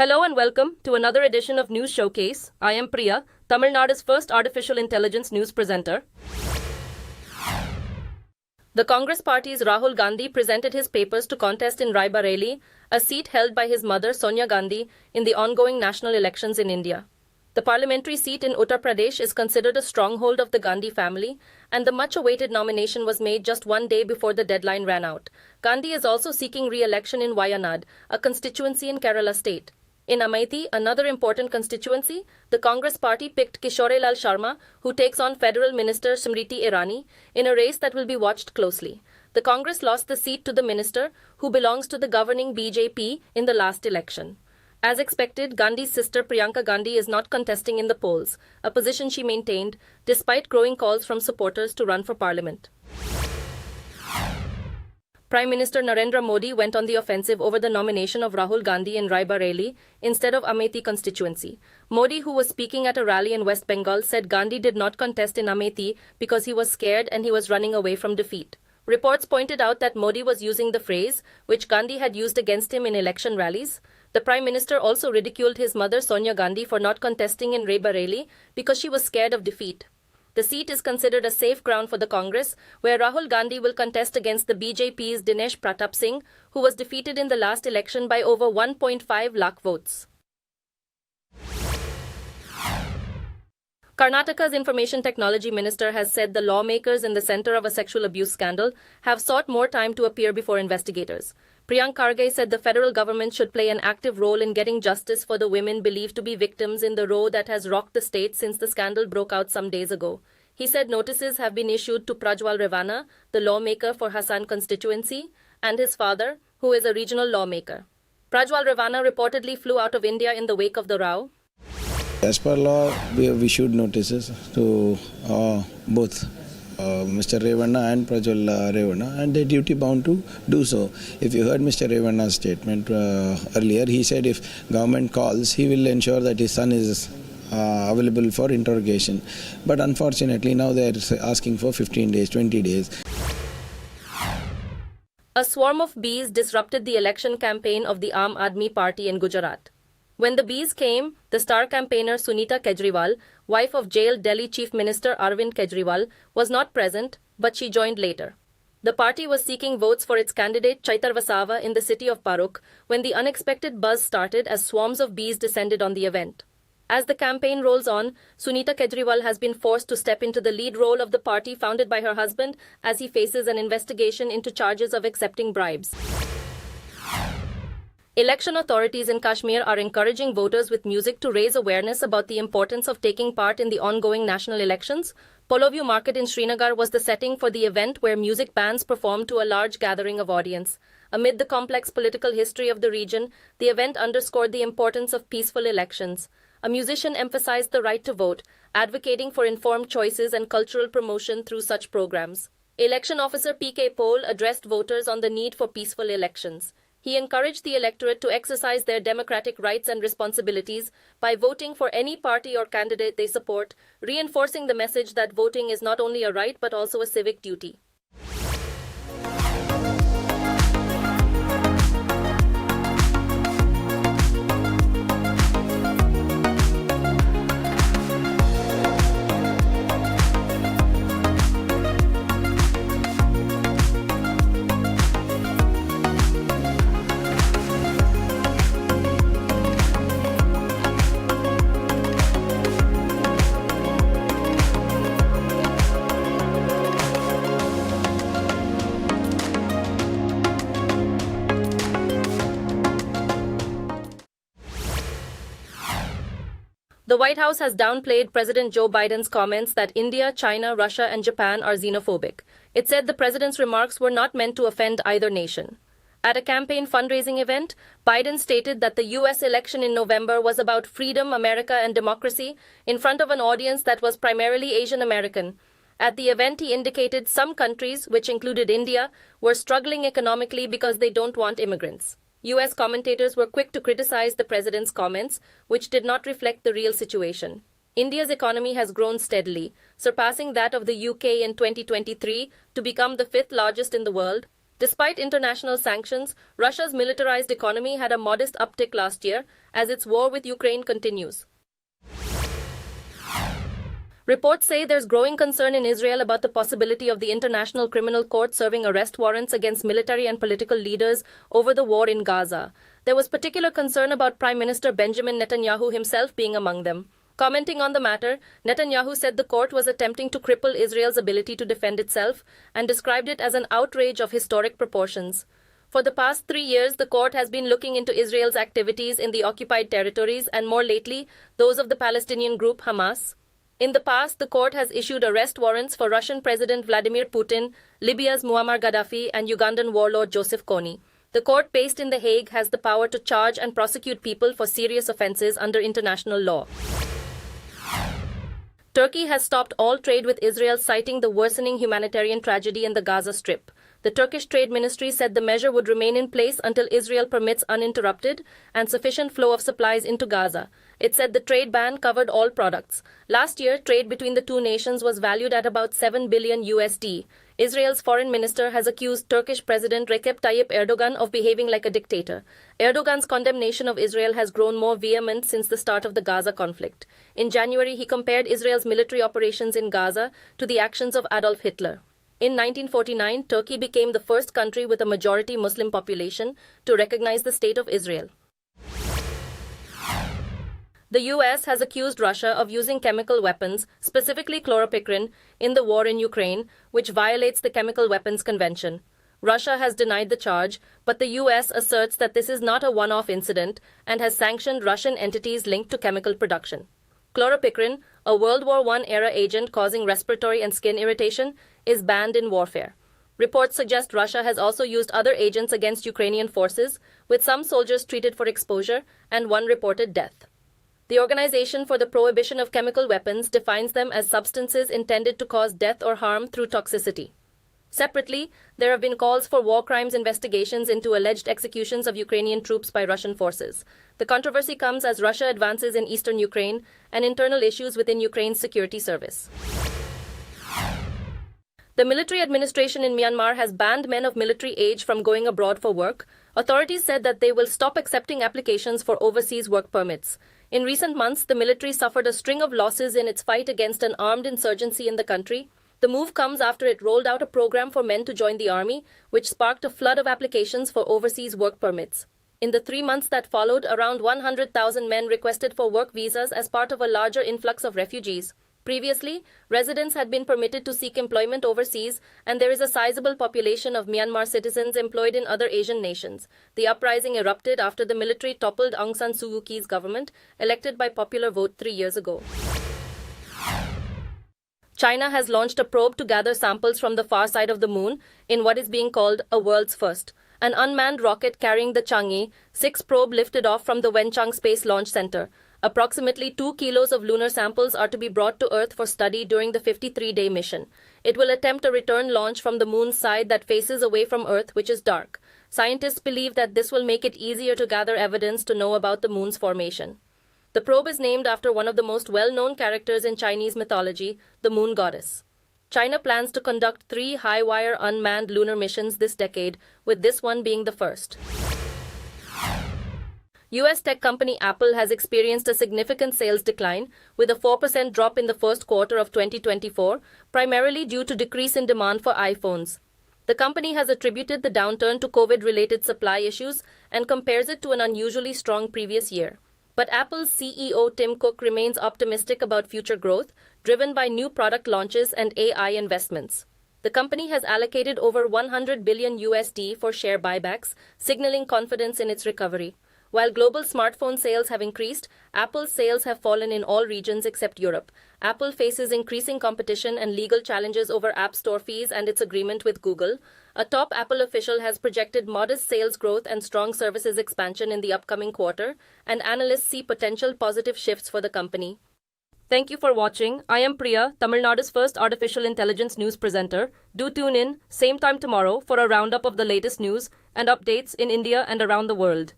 Hello and welcome to another edition of News Showcase. I am Priya, Tamil Nadu's first artificial intelligence news presenter. The Congress party's Rahul Gandhi presented his papers to contest in Rae Bareli, a seat held by his mother Sonia Gandhi in the ongoing national elections in India. The parliamentary seat in Uttar Pradesh is considered a stronghold of the Gandhi family, and the much-awaited nomination was made just one day before the deadline ran out. Gandhi is also seeking re-election in Wayanad, a constituency in Kerala state. In Amethi, another important constituency, the Congress party picked Kishorilal Sharma, who takes on Federal Minister Smriti Irani, in a race that will be watched closely. The Congress lost the seat to the minister, who belongs to the governing BJP, in the last election. As expected, Gandhi's sister Priyanka Gandhi is not contesting in the polls, a position she maintained, despite growing calls from supporters to run for parliament. Prime Minister Narendra Modi went on the offensive over the nomination of Rahul Gandhi in Rae Bareli instead of Amethi constituency. Modi, who was speaking at a rally in West Bengal, said Gandhi did not contest in Amethi because he was scared and he was running away from defeat. Reports pointed out that Modi was using the phrase, which Gandhi had used against him in election rallies. The Prime Minister also ridiculed his mother Sonia Gandhi for not contesting in Rae Bareli because she was scared of defeat. The seat is considered a safe ground for the Congress, where Rahul Gandhi will contest against the BJP's Dinesh Pratap Singh, who was defeated in the last election by over 1.5 lakh votes. Karnataka's Information Technology Minister has said the lawmakers in the center of a sexual abuse scandal have sought more time to appear before investigators. Priyank Kharge said the federal government should play an active role in getting justice for the women believed to be victims in the row that has rocked the state since the scandal broke out some days ago. He said notices have been issued to Prajwal Revanna, the lawmaker for Hassan constituency, and his father, who is a regional lawmaker. Prajwal Revanna reportedly flew out of India in the wake of the row. As per law, we have issued notices to both Mr. Revanna and Prajwal Revanna, and they're duty bound to do so. If you heard Mr. Revanna's statement earlier, he said if government calls, he will ensure that his son is available for interrogation. But unfortunately, now they are asking for 15 days, 20 days. A swarm of bees disrupted the election campaign of the Aadmi party in Gujarat. When the bees came, the star campaigner Sunita Kejriwal, wife of jailed Delhi Chief Minister Arvind Kejriwal, was not present, but she joined later. The party was seeking votes for its candidate Chaitar Vasava in the city of Paruk when the unexpected buzz started as swarms of bees descended on the event. As the campaign rolls on, Sunita Kejriwal has been forced to step into the lead role of the party founded by her husband as he faces an investigation into charges of accepting bribes. Election authorities in Kashmir are encouraging voters with music to raise awareness about the importance of taking part in the ongoing national elections. Polo View Market in Srinagar was the setting for the event where music bands performed to a large gathering of audience. Amid the complex political history of the region, the event underscored the importance of peaceful elections. A musician emphasized the right to vote, advocating for informed choices and cultural promotion through such programs. Election officer P.K. Pol addressed voters on the need for peaceful elections. He encouraged the electorate to exercise their democratic rights and responsibilities by voting for any party or candidate they support, reinforcing the message that voting is not only a right but also a civic duty. The White House has downplayed President Joe Biden's comments that India, China, Russia, and Japan are xenophobic. It said the president's remarks were not meant to offend either nation. At a campaign fundraising event, Biden stated that the U.S. election in November was about freedom, America, and democracy in front of an audience that was primarily Asian American. At the event, he indicated some countries, which included India, were struggling economically because they don't want immigrants. U.S. commentators were quick to criticize the president's comments, which did not reflect the real situation. India's economy has grown steadily, surpassing that of the UK in 2023 to become the fifth largest in the world. Despite international sanctions, Russia's militarized economy had a modest uptick last year as its war with Ukraine continues. Reports say there's growing concern in Israel about the possibility of the International Criminal Court serving arrest warrants against military and political leaders over the war in Gaza. There was particular concern about Prime Minister Benjamin Netanyahu himself being among them. Commenting on the matter, Netanyahu said the court was attempting to cripple Israel's ability to defend itself and described it as an outrage of historic proportions. For the past 3 years, the court has been looking into Israel's activities in the occupied territories and more lately, those of the Palestinian group Hamas. In the past, the court has issued arrest warrants for Russian President Vladimir Putin, Libya's Muammar Gaddafi, and Ugandan warlord Joseph Kony. The court based in The Hague has the power to charge and prosecute people for serious offenses under international law. Turkey has stopped all trade with Israel, citing the worsening humanitarian tragedy in the Gaza Strip. The Turkish Trade Ministry said the measure would remain in place until Israel permits uninterrupted and sufficient flow of supplies into Gaza. It said the trade ban covered all products. Last year, trade between the two nations was valued at about $7 billion USD. Israel's foreign minister has accused Turkish President Recep Tayyip Erdogan of behaving like a dictator. Erdogan's condemnation of Israel has grown more vehement since the start of the Gaza conflict. In January, he compared Israel's military operations in Gaza to the actions of Adolf Hitler. In 1949, Turkey became the first country with a majority Muslim population to recognize the State of Israel. The US has accused Russia of using chemical weapons, specifically chloropicrine, in the war in Ukraine, which violates the Chemical Weapons Convention. Russia has denied the charge, but the US asserts that this is not a one-off incident and has sanctioned Russian entities linked to chemical production. Chloropicrine, a World War I-era agent causing respiratory and skin irritation, is banned in warfare. Reports suggest Russia has also used other agents against Ukrainian forces, with some soldiers treated for exposure and one reported death. The Organization for the Prohibition of Chemical Weapons defines them as substances intended to cause death or harm through toxicity. Separately, there have been calls for war crimes investigations into alleged executions of Ukrainian troops by Russian forces. The controversy comes as Russia advances in eastern Ukraine and internal issues within Ukraine's security service. The military administration in Myanmar has banned men of military age from going abroad for work. Authorities said that they will stop accepting applications for overseas work permits. In recent months, the military suffered a string of losses in its fight against an armed insurgency in the country. The move comes after it rolled out a program for men to join the army, which sparked a flood of applications for overseas work permits. In the 3 months that followed, around 100,000 men requested for work visas as part of a larger influx of refugees. Previously, residents had been permitted to seek employment overseas, and there is a sizable population of Myanmar citizens employed in other Asian nations. The uprising erupted after the military toppled Aung San Suu Kyi's government, elected by popular vote 3 years ago. China has launched a probe to gather samples from the far side of the moon in what is being called a world's first. An unmanned rocket carrying the Chang'e 6 probe lifted off from the Wenchang Space Launch Center. Approximately 2 kilos of lunar samples are to be brought to Earth for study during the 53-day mission. It will attempt a return launch from the moon's side that faces away from Earth, which is dark. Scientists believe that this will make it easier to gather evidence to know about the moon's formation. The probe is named after one of the most well-known characters in Chinese mythology, the moon goddess. China plans to conduct 3 high-wire unmanned lunar missions this decade, with this one being the first. US tech company Apple has experienced a significant sales decline, with a 4% drop in the first quarter of 2024, primarily due to decrease in demand for iPhones. The company has attributed the downturn to COVID-related supply issues and compares it to an unusually strong previous year. But Apple's CEO Tim Cook remains optimistic about future growth, driven by new product launches and AI investments. The company has allocated over $100 billion USD for share buybacks, signaling confidence in its recovery. While global smartphone sales have increased, Apple's sales have fallen in all regions except Europe. Apple faces increasing competition and legal challenges over App Store fees and its agreement with Google. A top Apple official has projected modest sales growth and strong services expansion in the upcoming quarter, and analysts see potential positive shifts for the company. Thank you for watching. I am Priya, Tamil Nadu's first artificial intelligence news presenter. Do tune in, same time tomorrow, for a roundup of the latest news and updates in India and around the world.